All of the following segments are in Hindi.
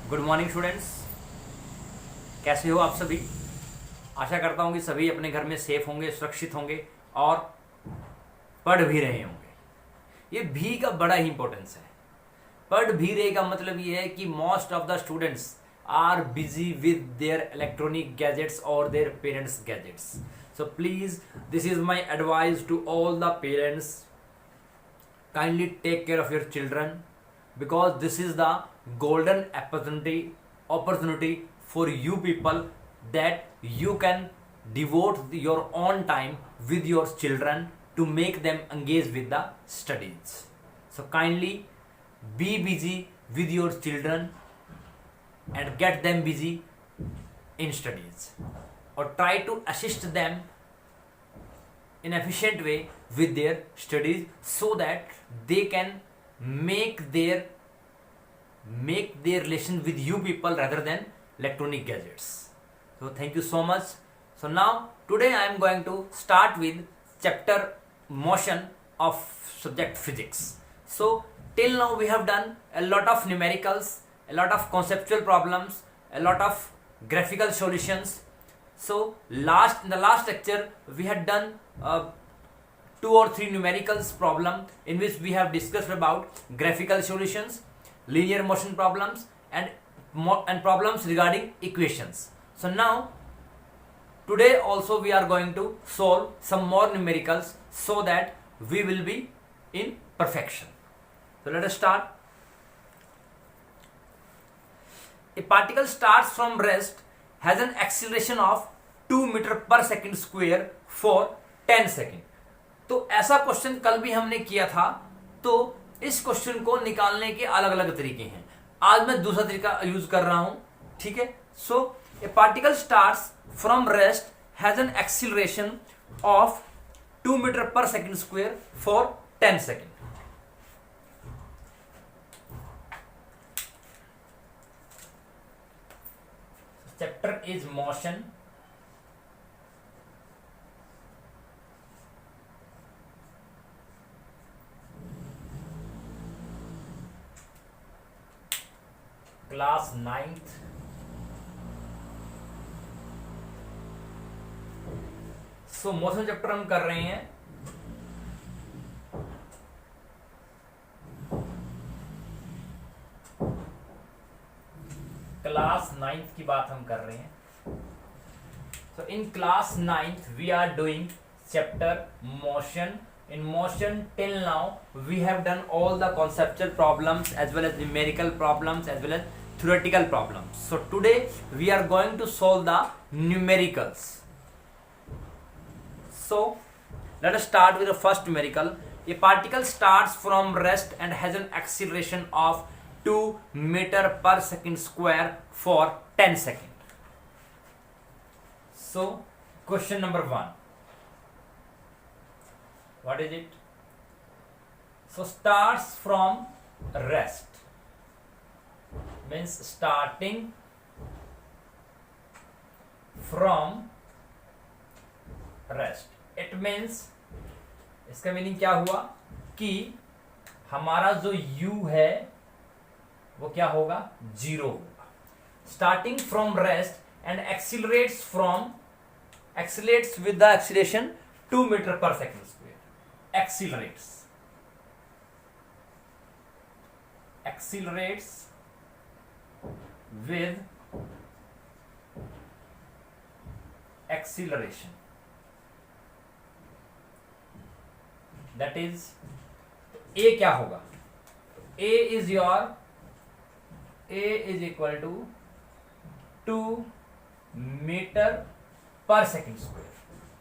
Good morning students. कैसे हो आप सभी? आशा करता हूँ कि सभी अपने घर में सेफ होंगे, सुरक्षित होंगे और पढ़ भी रहे होंगे। ये भी का बड़ा ही इंपॉर्टेंस है। पढ़ भी रहे का मतलब ये है कि most of the students are busy with their electronic gadgets और their parents gadgets. So please, this is my advice to all the parents, kindly take care of your children because this is the golden opportunity for you people that you can devote your own time with your children to make them engage with the studies. So kindly be busy with your children and get them busy in studies, or try to assist them in efficient way with their studies so that they can make their relation with you people rather than electronic gadgets. So thank you so much. So now today I am going to start with chapter motion of subject physics. So till now we have done a lot of numericals, a lot of conceptual problems, a lot of graphical solutions. So in the last lecture we had done 2 or 3 numericals problem in which we have discussed about graphical solutions, linear motion problems and problems regarding equations. So now today also we are going to solve some more numericals so that we will be in perfection. So let us start. A particle starts from rest, has an acceleration of 2 meter per second square for 10 second. तो ऐसा क्वेश्चन कल भी हमने किया था. तो इस क्वेश्चन को निकालने के अलग अलग तरीके हैं. आज मैं दूसरा तरीका यूज कर रहा हूं. ठीक है. So a particle starts from rest, has an acceleration of 2 metre per second square for 10 second. Chapter is motion. Class 9th. So motion chapter हम कर रहे हैं. क्लास 9th की बात हम कर रहे हैं. So in class 9th we are doing chapter motion. In motion till now we have done all the conceptual problems as well as numerical problems as well as theoretical problems. So today we are going to solve the numericals. So let us start with the first numerical. A particle starts from rest and has an acceleration of 2 meter per second square for 10 seconds. So question number 1. What is it? So starts from rest means starting from rest. It means इसका मीनिंग क्या हुआ कि हमारा जो u है वो क्या होगा? 0 होगा. Starting from rest and accelerates with the acceleration 2 metre per second square. Accelerates with acceleration, that is a क्या होगा? A is your A is equal to 2 meter per second square.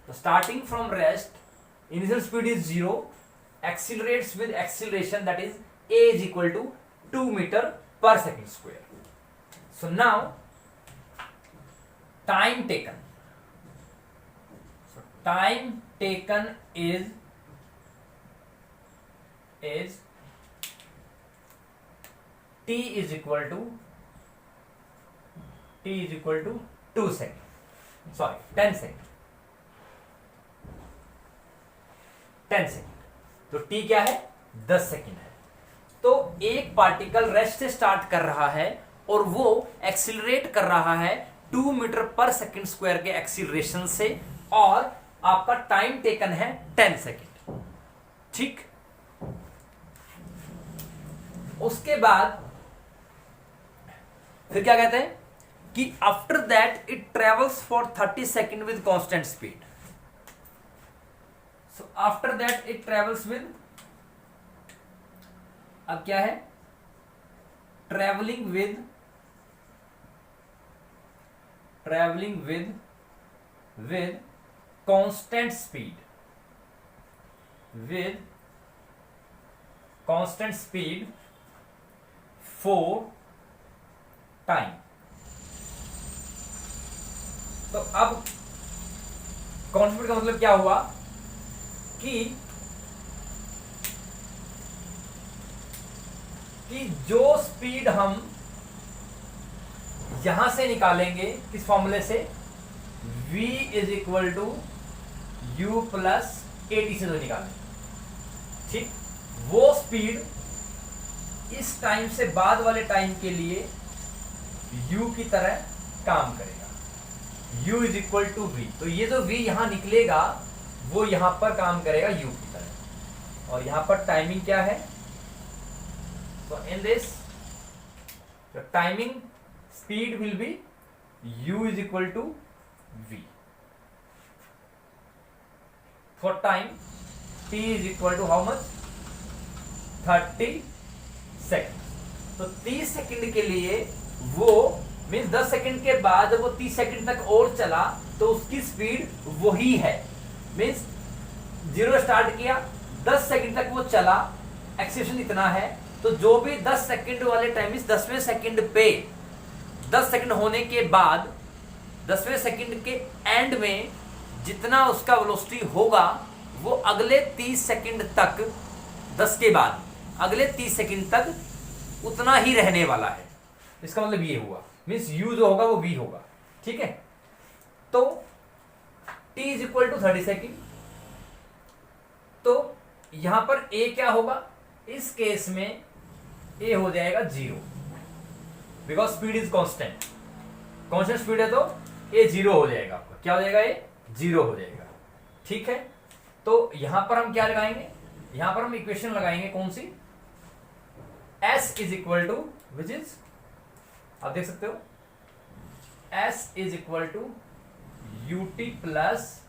So starting from rest, initial speed is 0, accelerates with acceleration, that is A is equal to 2 meter per second square. So now time taken. So time taken is t is equal to 2 second. Sorry, 10 second. 10 second. तो t क्या है? 10 सेकेंड है. तो एक पार्टिकल रेस्ट से स्टार्ट कर रहा है और वो एक्सिलरेट कर रहा है 2 मीटर पर सेकंड स्क्वायर के एक्सिलरेशन से, और आपका टाइम टेकन है 10 सेकंड। ठीक, उसके बाद फिर क्या कहते हैं कि after that it travels for 30 second with constant speed. So after that it travels with, अब क्या है, travelling with constant speed, for time. तो अब कांस्टेंट का मतलब क्या हुआ कि जो स्पीड हम यहां से निकालेंगे किस फॉर्मूले से, v is equal to u plus a t से जो निकालेंगे, ठीक, वो स्पीड इस टाइम से बाद वाले टाइम के लिए u की तरह काम करेगा। u is equal to v, तो ये जो v यहां निकलेगा वो यहां पर काम करेगा u की तरह, और यहां पर टाइमिंग क्या है, so in this the timing speed will be u is equal to v, for time t is equal to how much, 30 seconds। तो 30 सेकंड के लिए वो मीन्स 10 सेकंड के बाद वो 30 सेकंड तक और चला तो उसकी स्पीड वही है, मीन्स 0 स्टार्ट किया 10 सेकंड तक वो चला, एक्सेलरेशन इतना है, तो जो भी 10 सेकंड वाले टाइम इस 10वें सेकंड पे 10 सेकंड होने के बाद 10वें सेकंड के एंड में जितना उसका वेलोसिटी होगा वो अगले 30 सेकंड तक, 10 के बाद अगले 30 सेकंड तक उतना ही रहने वाला है। इसका मतलब ये हुआ, मीन्स u जो होगा वो v होगा। ठीक है, तो t is equal to 30 second, तो यहां पर a क्या होगा, इस केस में a हो जाएगा 0, because speed is constant, constant speed है तो a 0 हो जाएगा, आपका क्या हो जाएगा, a 0 हो जाएगा। ठीक है, तो यहां पर हम क्या लगाएंगे, यहां पर हम इक्वेशन लगाएंगे कौन सी, s is equal to, which is, आप देख सकते हो, s is equal to ut plus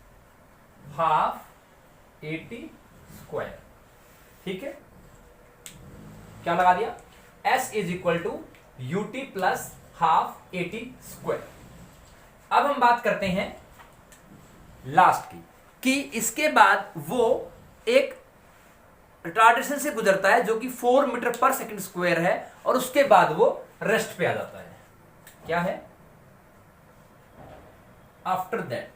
half 80 square. ठीक है, क्या लगा दिया, s is equal to ut plus half 80 square. अब हम बात करते हैं लास्ट की, कि इसके बाद वो एक रिटार्डेशन से गुजरता है जो कि 4 मीटर पर सेकंड स्क्वायर है, और उसके बाद वो रेस्ट पे आ जाता है। क्या है, आफ्टर दैट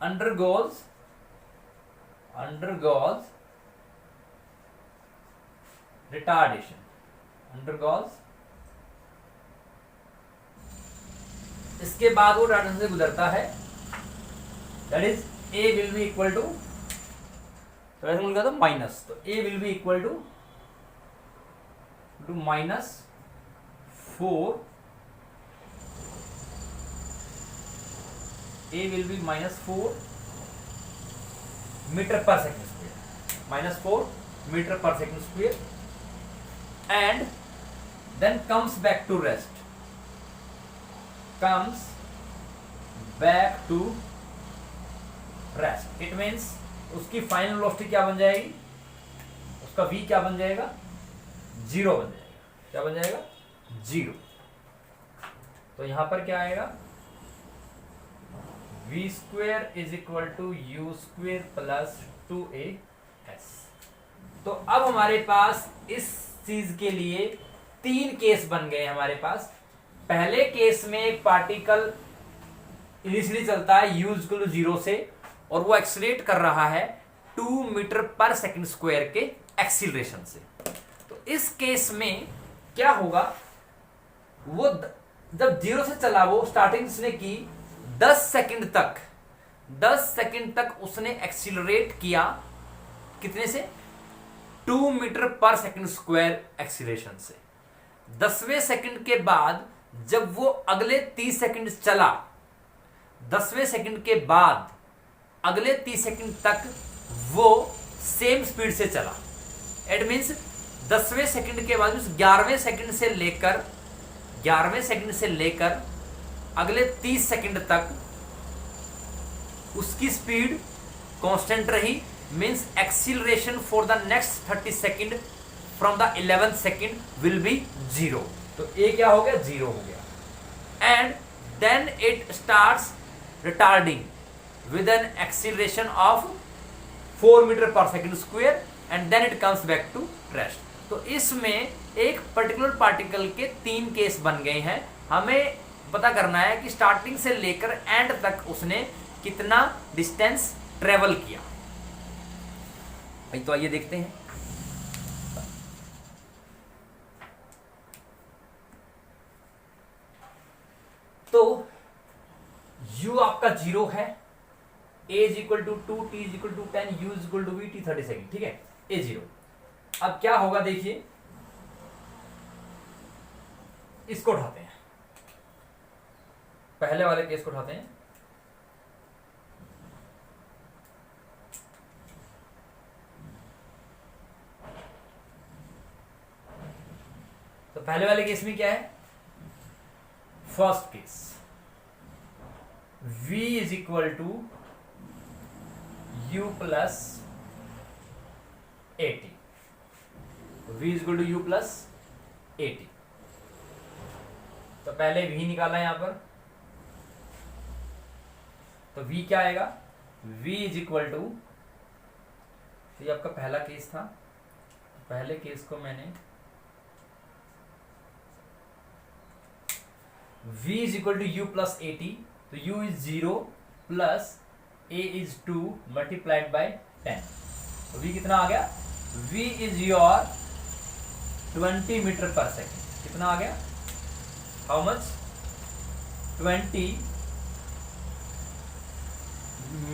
undergoes retardation, इसके बाद वो रिटार्डेशन से गुजरता है, that is a will be equal to, तो ऐसे मिल गया तो माइनस, तो a will be equal to -4, a will be -4 metre per second square, -4 metre per second square, and then comes back to rest, it means उसकी फाइनल वेलोसिटी क्या बन जाएगी, उसका v क्या बन जाएगा, 0 बन जाएगा। क्या बन जाएगा, 0। तो यहां पर क्या आएगा, v square is equal to u square plus 2as। तो अब हमारे पास इस चीज के लिए 3 केस बन गए हमारे पास। पहले केस में एक पार्टिकल इनिशियली चलता है u इक्वल टू 0 से, और वो एक्सीलरेट कर रहा है 2 मीटर पर सेकंड स्क्वायर के एक्सीलरेशन से। तो इस केस में क्या होगा, वो जब 0 से चला, वो स्टार्टिंग उसने की 10 सेकंड तक उसने एक्सीलरेट किया, कितने से, 2 metre per second square acceleration से। 10वें सेकंड के बाद जब वो अगले 30 सेकंड चला, 10वें सेकंड के बाद अगले 30 सेकंड तक वो सेम स्पीड से चला। इट मीन्स 10वें सेकंड के बाद 11वें सेकंड से लेकर अगले 30 सेकंड तक उसकी स्पीड कांस्टेंट रही। Means acceleration for the next 30 second from the 11th second will be 0। तो ए क्या हो गया, 0 हो गया। And then it starts retarding with an acceleration of 4 metre per second square and then it comes back to rest. तो इसमें एक पर्टिकुलर पार्टिकल के 3 केस बन गए हैं। हमें पता करना है कि स्टार्टिंग से लेकर एंड तक उसने कितना डिस्टेंस ट्रेवल किया। भाई तो आइए देखते हैं। तो u आपका 0 है, a is equal to 2, t is equal to 10, u is equal to v, t 30 second. ठीक है, a 0। अब क्या होगा देखिए, इसको उठाते हैं, पहले वाले केस को उठाते हैं। तो पहले वाले केस में क्या है, first case v is equal to u plus 80, v is equal to u plus 80। तो पहले v निकाला यहां पर, तो v क्या आएगा, v इज इक्वल टू, ये आपका पहला केस था, पहले केस को मैंने v is equal to u plus 80, तो u is 0 plus a is 2 multiplied by 10। तो v कितना आ गया, v is your 20 metre per second. कितना आ गया, how much, 20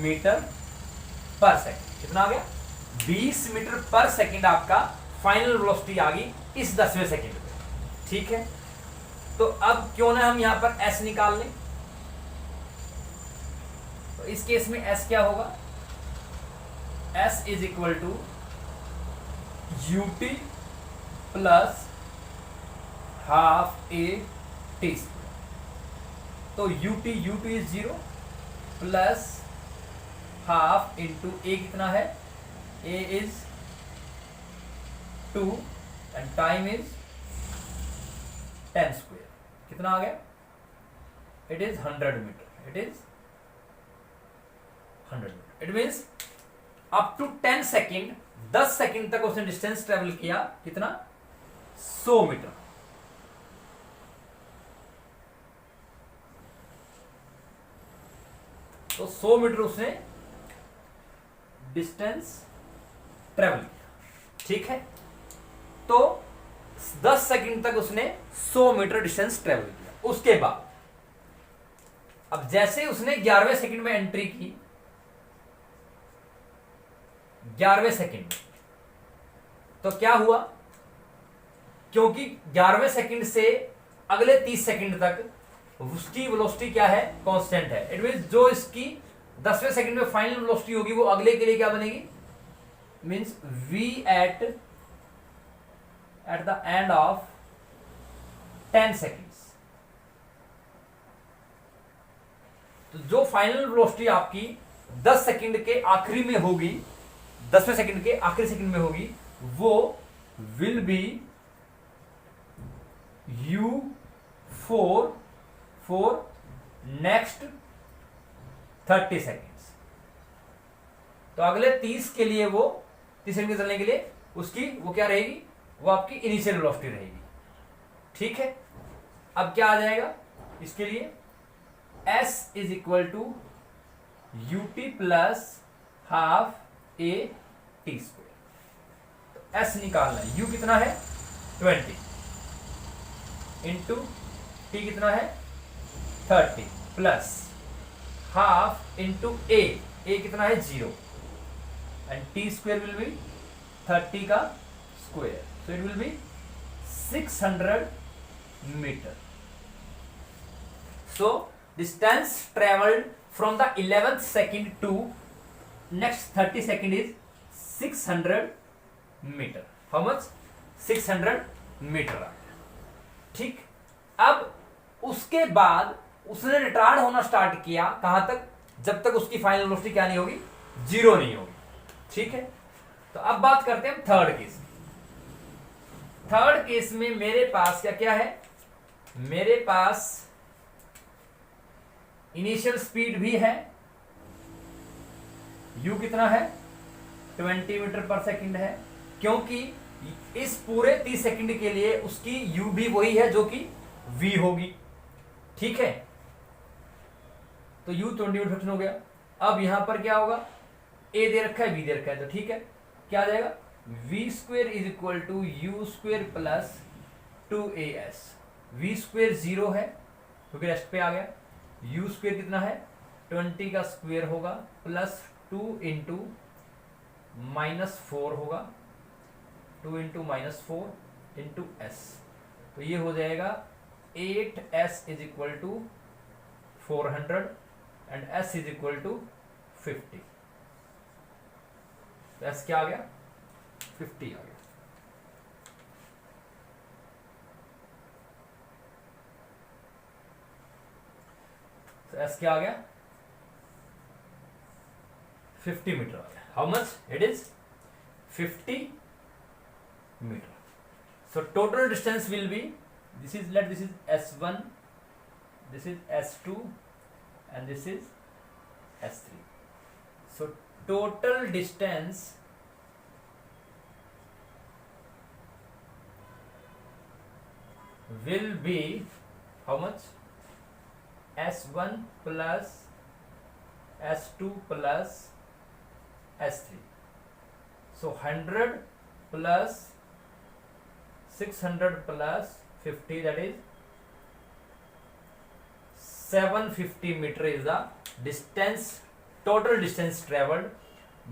metre per second. कितना आ गया, 20 मीटर पर सेकेंड आपका फाइनल वेलोसिटी आ गई इस 10वें सेकेंड पे। ठीक है, तो अब क्यों ना हम यहां पर s निकाल लें। तो इस केस में s क्या होगा, s is equal to ut plus half a t square. तो ut is 0 plus half into a कितना है, a is 2 and time is 10 square. कितना आ गया, it is 100 metre, it is 100 metre. It means up to 10 second, 10 second तक उसने डिस्टेंस ट्रेवल किया, कितना, 100 मीटर। तो 100 मीटर उसने डिस्टेंस ट्रेवल किया। ठीक है, तो 10 सेकंड तक उसने 100 मीटर डिस्टेंस ट्रेवल किया। उसके बाद अब जैसे उसने 11वें सेकंड में एंट्री की, 11वें सेकंड, तो क्या हुआ, क्योंकि 11वें सेकंड से अगले 30 सेकंड तक उसकी वेलोसिटी क्या है, कांस्टेंट है। इट मींस जो इसकी 10वें सेकंड में फाइनल वेलोसिटी होगी वो अगले के लिए क्या बनेगी, means v at the end of 10 seconds। तो जो फाइनल वेलोसिटी आपकी 10 सेकंड के आखिरी में होगी, 10वें सेकंड के आखिरी सेकंड में होगी, वो will be u4 for next 30 seconds। तो अगले 30 के लिए, वो 30 सेकंड चलने के लिए उसकी वो क्या रहेगी, वो आपकी इनिशियल वेलोसिटी रहेगी। ठीक है, अब क्या आ जाएगा इसके लिए, s is equal to ut plus half a t square. तो s निकालना है, u कितना है 20 इंटू t कितना है 30 प्लस हाफ इंटू a कितना है 0 and t square will be 30 का square, so it will be 600 meter. So distance traveled from the 11th second to next 30 second is 600 meter. How much? 600 meter आ गया। ठीक, अब उसके बाद उसने रिटार्ड होना स्टार्ट किया कहां तक? जब तक उसकी फाइनल वेलोसिटी क्या नहीं होगी, जीरो नहीं होगी। ठीक है, तो अब बात करते हैं थर्ड केस की। थर्ड केस में मेरे पास क्या क्या है? मेरे पास इनिशियल स्पीड भी है, u कितना है? 20 मीटर पर सेकंड है, क्योंकि इस पूरे 30 सेकंड के लिए उसकी u भी वही है जो कि v होगी। ठीक है, तो u 20 मीटर सेकंड हो गया। अब यहां पर क्या होगा? a दे रखा है, b दे रखा है, तो ठीक है, क्या आ जाएगा? v square is equal to u square plus 2as। v square 0 है क्योंकि रेस्ट पे आ गया। u स्क्वेयर कितना है? 20 का स्क्वेयर होगा प्लस 2 इंटू -4 होगा, 2 इंटू -4 इंटू s, तो ये हो जाएगा 8s is equal to 400 and s is equal to 50। तो s क्या आ गया? 50 आ गया। तो s क्या आ गया? 50 मीटर आ गया। How much it is? 50 metre. So total distance will be, this is S1, this is S2 and this is S3. So total distance will be how much? S1 plus S2 plus S3. So 100 plus 600 plus 50, that is 750 meter is the distance, total distance traveled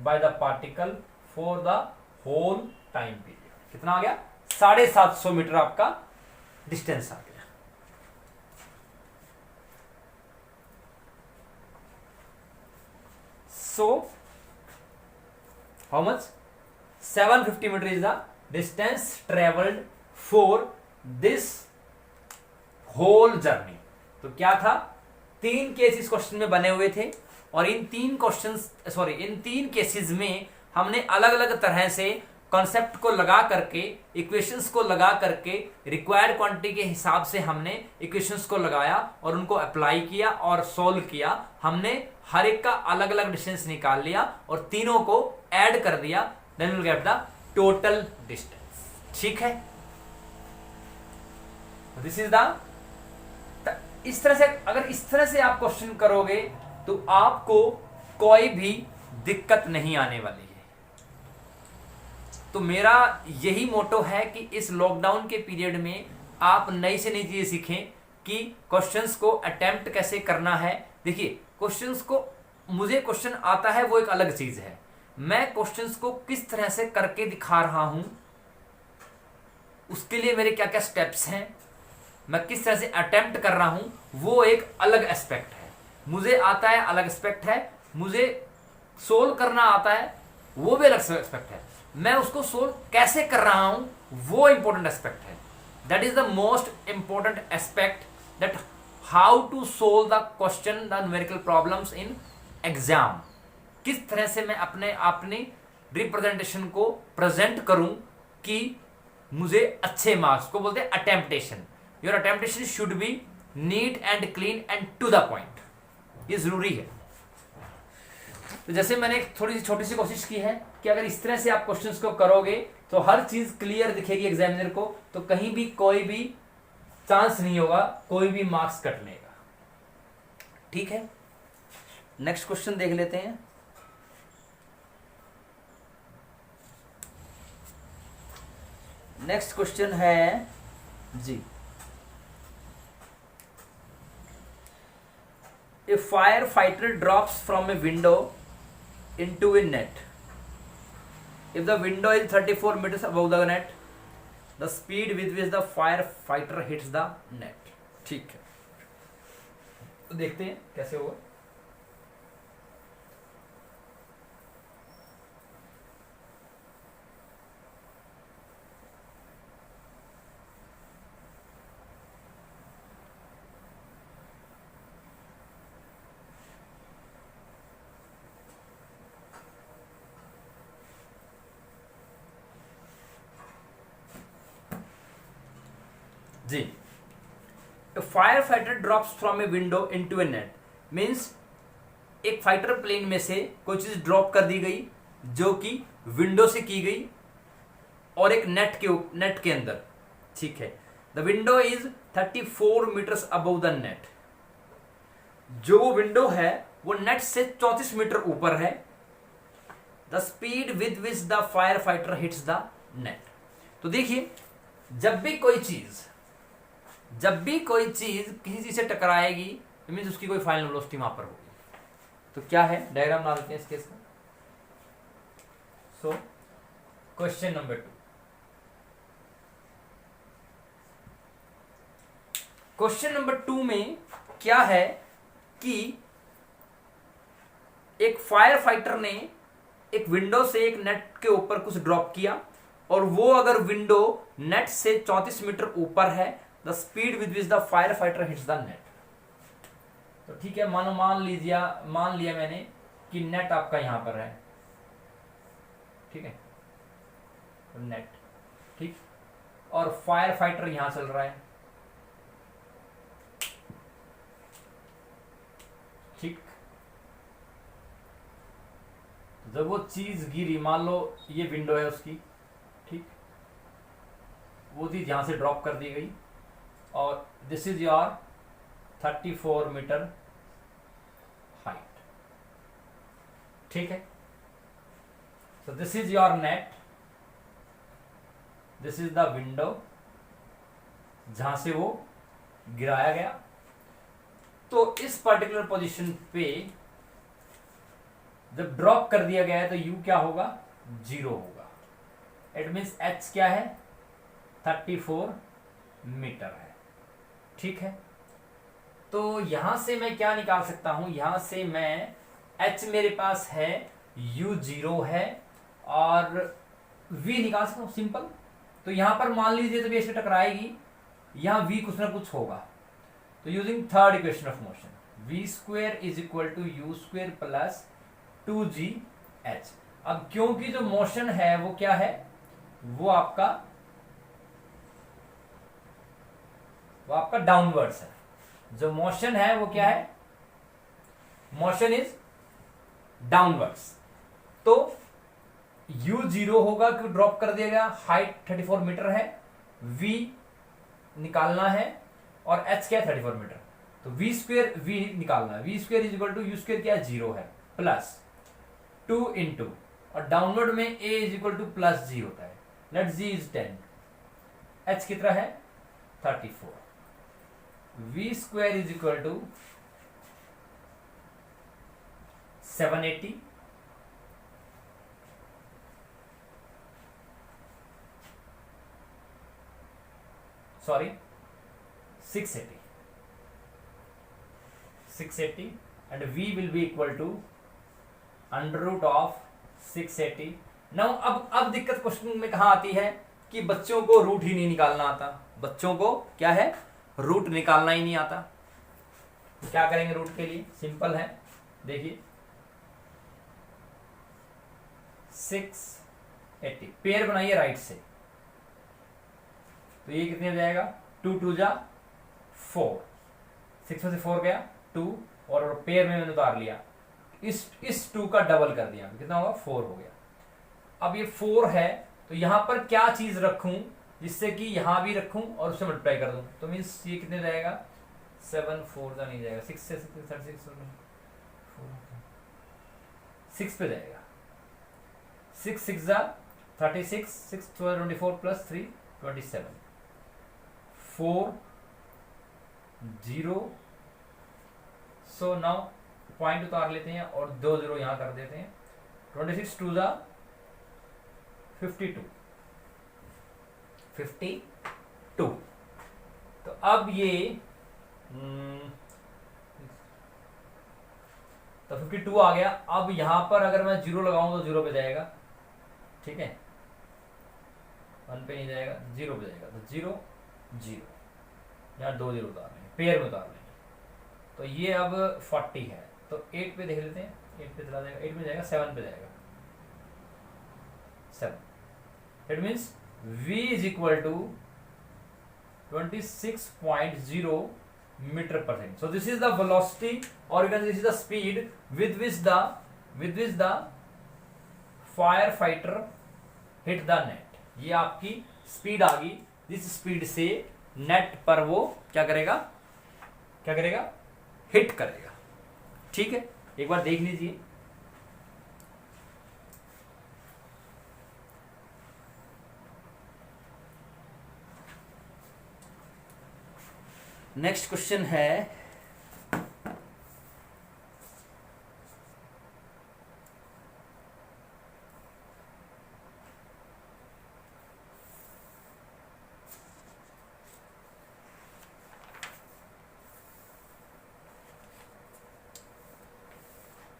by the particle for the whole time period. कितना आ गया? 750 मीटर आपका डिस्टेंस आ गया। So how much? 750 meter is the distance traveled for this whole journey. तो क्या था? 3 केस इस क्वेश्चन में बने हुए थे और इन 3 केसेस में हमने अलग अलग तरह से कॉन्सेप्ट को लगा करके, इक्वेशंस को लगा करके, रिक्वायर्ड क्वांटिटी के हिसाब से हमने इक्वेशंस को लगाया और उनको अप्लाई किया और सोल्व किया। हमने हर एक का अलग अलग डिस्टेंस निकाल लिया और तीनों को ऐड कर दिया, then will get the total distance. ठीक है, दिस इज द, इस तरह से अगर इस तरह से आप क्वेश्चन करोगे तो आपको कोई भी दिक्कत नहीं आने वाली है। तो मेरा यही मोटो है कि इस लॉकडाउन के पीरियड में आप नई से नई चीजें सीखें कि क्वेश्चंस को अटेम्प्ट कैसे करना है। देखिए, क्वेश्चंस को, मुझे क्वेश्चन आता है वो एक अलग चीज है, मैं क्वेश्चंस को किस तरह से करके दिखा रहा हूं, उसके लिए मेरे क्या क्या स्टेप्स हैं, मैं किस तरह से अटेम्प्ट कर रहा हूं, वो एक अलग एस्पेक्ट है। मुझे आता है अलग एस्पेक्ट है, मुझे सोल्व करना आता है वो भी अलग एस्पेक्ट है, मैं उसको सोल्व कैसे कर रहा हूं वो इंपॉर्टेंट एस्पेक्ट है। That is the most important aspect, that how to solve the question, the numerical problems in exam. किस तरह से मैं अपनी रिप्रेजेंटेशन को प्रेजेंट करूं कि मुझे अच्छे मार्क्स को बोलते हैं attemptation. Your attemptation should be neat and clean and to the point, ये जरूरी है। तो जैसे मैंने एक थोड़ी सी छोटी सी कोशिश की है कि अगर इस तरह से आप क्वेश्चंस को करोगे तो हर चीज क्लियर दिखेगी एग्जामिनर को, तो कहीं भी कोई भी चांस नहीं होगा कोई भी मार्क्स कटने का। ठीक है, नेक्स्ट क्वेश्चन देख लेते हैं। नेक्स्ट क्वेश्चन है जी, a firefighter drops from a window into a net. If the window is 34 metres above the net, the speed with which the firefighter hits the net. ठीक है, तो देखते हैं कैसे होगा। जी, a firefighter drops from a window into a net, means एक फाइटर प्लेन में से कोई चीज ड्रॉप कर दी गई जो कि विंडो से की गई और एक नेट के अंदर। ठीक है, the window is 34 metres above the net, जो वो विंडो है वो नेट से 34 मीटर ऊपर है। The speed with which the firefighter hits the net. तो देखिए, जब भी कोई चीज किसी चीज से टकराएगी तो मीन्स उसकी कोई फाइनल वेलोसिटी वहां पर होगी। तो क्या है, डायग्राम बना लेते हैं इस केस का। So question number 2, question number 2 में क्या है कि एक फायर फाइटर ने एक विंडो से एक नेट के ऊपर कुछ ड्रॉप किया और वो अगर विंडो नेट से 34 मीटर ऊपर है, the speed with which the firefighter hits the net. तो ठीक है, मान लिया मैंने कि नेट आपका यहां पर है। ठीक है, तो नेट, ठीक, और फायर फाइटर यहां चल रहा है। ठीक, जब वो चीज गिरी, मान लो ये विंडो है उसकी, ठीक, वो चीज यहां से ड्रॉप कर दी गई और this is your 34 metre height. ठीक है, so this is your net, this is the window जहां से वो गिराया गया। तो इस पर्टिकुलर पोजीशन पे जब ड्रॉप कर दिया गया है तो u क्या होगा, 0 होगा। इट मीन्स h क्या है, 34 मीटर है। ठीक है, तो यहां से मैं क्या निकाल सकता हूं, यहां से मैं h मेरे पास है, u 0 है और v निकाल सकता हूं, सिंपल। तो यहां पर मान लीजिए जब ये इससे टकराएगी, यहां v कुछ ना कुछ होगा। तो using third equation of motion, v square is equal to u square plus 2gh। अब क्योंकि जो मोशन है वो क्या है, वो आपका डाउनवर्ड्स है। जो मोशन है वो क्या है, मोशन इज डाउनवर्ड्स। तो u 0 होगा क्योंकि ड्रॉप कर दिया गया, हाइट 34 मीटर है, v निकालना है और h क्या है, 34 मीटर। तो v स्क्वेयर v निकालना है, v square is equal to u square क्या है, 0 है, प्लस 2 इंटू, और डाउनवर्ड में a is equal to plus g होता है, लेट g इज 10, h कितना है 34, v square is equal to 780 sorry 680 and v will be equal to under root of 680। Now अब दिक्कत क्वेश्चन में कहां आती है कि बच्चों को रूट ही नहीं निकालना आता। बच्चों को क्या है, रूट निकालना ही नहीं आता। क्या करेंगे रूट के लिए, सिंपल है, देखिए 680 पेयर बनाइए राइट से, तो ये कितने हो जाएगा, 2 2 जा 4, 6 में से 4 गया 2, और पेयर में मैंने उतार लिया, इस 2 का डबल कर दिया, कितना होगा 4 हो गया। अब ये 4 है तो यहां पर क्या चीज रखूं जिससे कि यहां भी रखूं और उससे मल्टीप्लाई कर दूं, तो मीन्स ये कितने जाएगा, 7 4 का नहीं जाएगा, 6 से 6 पे जाएगा, 6 6 जा 36, 6 24 प्लस 3 27, 4 0। सो नाउ पॉइंट उतार लेते हैं और 2 0 यहां कर देते हैं, 26 2 जा 52 52। तो अब ये तो 52 आ गया। अब यहां पर अगर मैं 0 लगाऊं तो 0 पे जाएगा, ठीक है, 1 पे नहीं जाएगा, 0 पे जाएगा। तो 0 0, यहाँ 2 0 उतार लेंगे, पेयर में उतार लेंगे। तो ये अब 40 है, तो 8 पे देख लेते हैं, 8 पे चला जाएगा, 8 में जाएगा, 7 पे जाएगा, 7। It means v is equal to 26.0 metre per second. So this is the velocity और this is the speed with which the firefighter hit the net. ये आपकी स्पीड आ गई, जिस स्पीड से नेट पर वो क्या करेगा हिट करेगा। ठीक है, एक बार देख लीजिए। नेक्स्ट क्वेश्चन है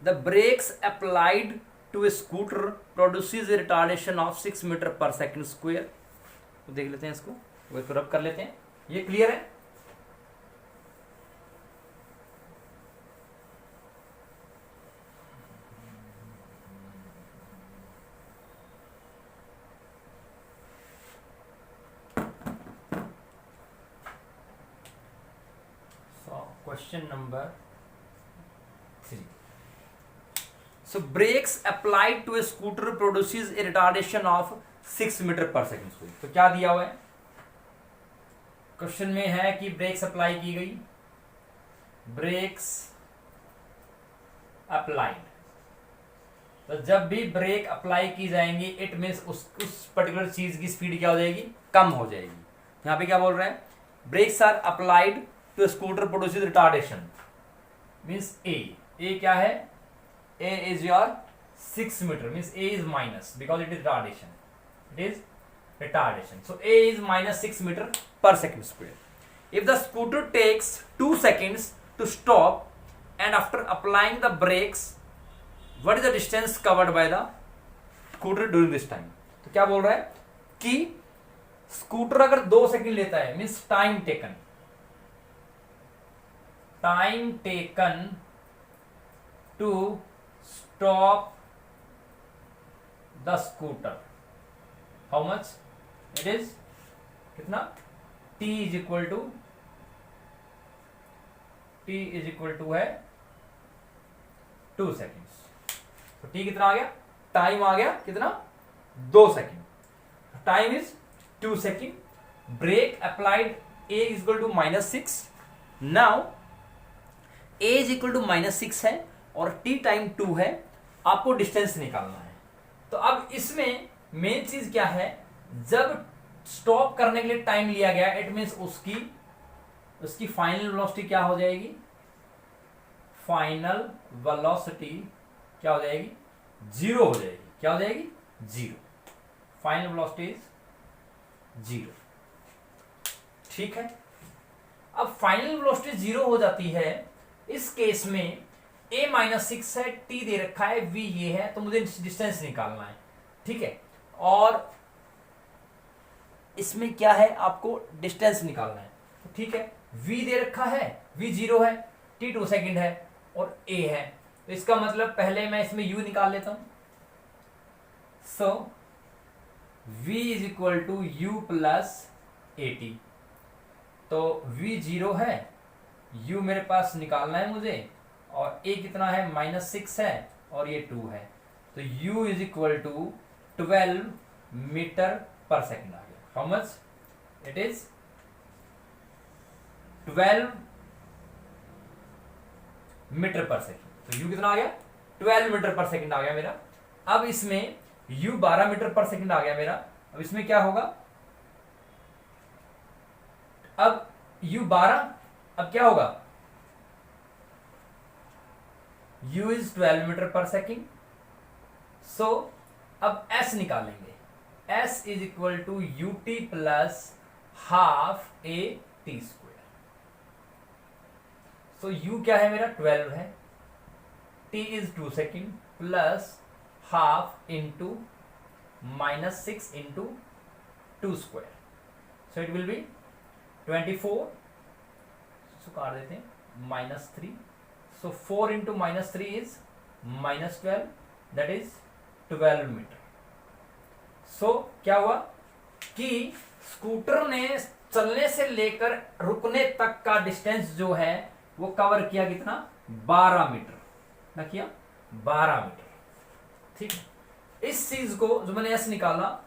the brakes applied to a scooter produces a retardation of 6 metre per second square. तो देख लेते हैं इसको, वो रब कर लेते हैं। ये क्लियर है? Question number 3। So brakes applied to a scooter produces a retardation of 6 metre per second square. तो क्या दिया हुआ है क्वेश्चन में, है कि ब्रेक्स अप्लाई की गई, ब्रेक्स अप्लाइड। तो जब भी ब्रेक अप्लाई की जाएंगी इट मीन्स उस पर्टिकुलर चीज की स्पीड क्या हो जाएगी, कम हो जाएगी। यहां पे क्या बोल रहे हैं, brakes are applied to scooter produces retardation means a क्या है, A is your 6 meter, means A is minus because it is retardation. It is retardation. So A is minus 6 meter per second square. If the scooter takes 2 seconds to stop and after applying the brakes, what is the distance covered by the scooter during this time? तो क्या बोल रहा है कि स्कूटर अगर 2 सेकंड लेता है, means time taken to stop the scooter, how much it is, कितना, t is equal to है 2 seconds। तो t कितना आ गया, टाइम आ गया कितना, 2 second. Time is 2 second. Brake applied a is equal to -6। Now a is equal to -6 है और t टाइम 2 है, आपको डिस्टेंस निकालना है। तो अब इसमें मेन चीज क्या है, जब स्टॉप करने के लिए टाइम लिया गया इट मींस उसकी फाइनल वेलोसिटी क्या हो जाएगी, फाइनल वेलोसिटी क्या हो जाएगी, 0 हो जाएगी। क्या हो जाएगी, 0। Final velocity is 0। ठीक है, अब फाइनल वेलोसिटी 0 हो जाती है। इस केस में a -6 है, t दे रखा है, v ये है, तो मुझे डिस्टेंस निकालना है। ठीक है, और इसमें क्या है, आपको डिस्टेंस निकालना है। तो ठीक है, v दे रखा है, v 0 है, t 2 सेकेंड है और a है। तो इसका मतलब पहले मैं इसमें u निकाल लेता हूं। So v is equal to u plus at। तो v 0 है, u मेरे पास निकालना है मुझे, और a कितना है, -6 है और ये 2 है। तो u is equal to 12 metre per second आ गया। How much it is, 12 metre per second. तो u कितना आ गया, 12 मीटर पर सेकेंड आ गया मेरा। अब इसमें u 12 मीटर पर सेकेंड आ गया मेरा। अब इसमें क्या होगा, अब u 12, अब क्या होगा, u is 12 metre per second. So अब s निकालेंगे। s is equal to u t plus half a t square. So u क्या है मेरा 12 है, t is 2 second plus half into -6 into 2 square. So it will be 24, so काट देते हैं, -3। So 4 into -3 is -12, that is 12 metre. So क्या हुआ कि स्कूटर ने चलने से लेकर रुकने तक का डिस्टेंस जो है वो कवर किया कितना, 12 मीटर। क्या किया, 12 मीटर। ठीक है, इस चीज को जो मैंने ऐसे निकाला,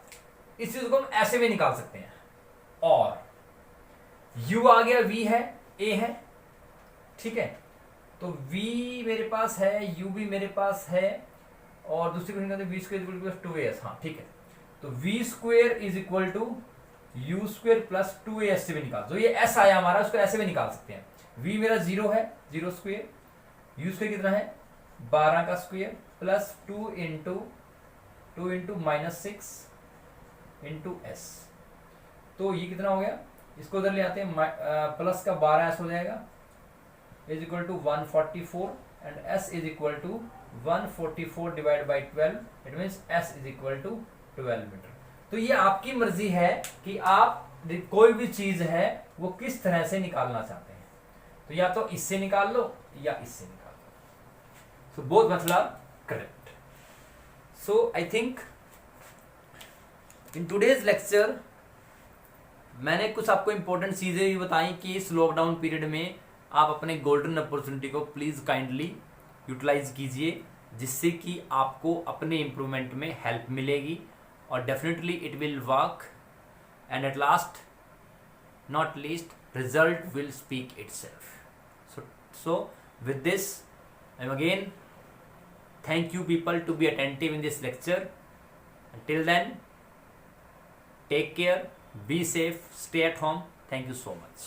इस चीज को हम ऐसे भी निकाल सकते हैं। और u आ गया, v है, a है, ठीक है। तो v मेरे पास है, u भी मेरे पास है, और दूसरी को निकालते v square equal to 2as। हाँ ठीक है, तो v square is equal to u square plus 2as से भी निकाल दो। ये s आया हमारा, उसको ऐसे भी निकाल सकते हैं। v मेरा 0 है, 0 स्क्वायर, u स्क्वायर कितना है 12 का square plus 2 into -6 into s। तो ये कितना हो गया, इसको उधर ले आते हैं, प्लस का 12s हो जाएगा, is equal to 144 and s is equal to 144 divide by 12, it means s is equal to 12 metre. तो ये आपकी मर्जी है कि आप कोई भी चीज है वो किस तरह से निकालना चाहते हैं। तो या तो इससे निकाल लो या इससे निकाल लो। सो बोथ मतलब correct. So I think in today's lecture मैंने कुछ आपको इंपॉर्टेंट चीजें भी बताई कि इस लॉकडाउन पीरियड में आप अपने गोल्डन अपॉर्चुनिटी को प्लीज काइंडली यूटिलाइज कीजिए, जिससे कि आपको अपने इम्प्रूवमेंट में हेल्प मिलेगी और definitely it will work and at last not least result will speak itself. So with this I am again thank you people to be attentive in this lecture. Until then, take care, be safe, stay at home. Thank you so much.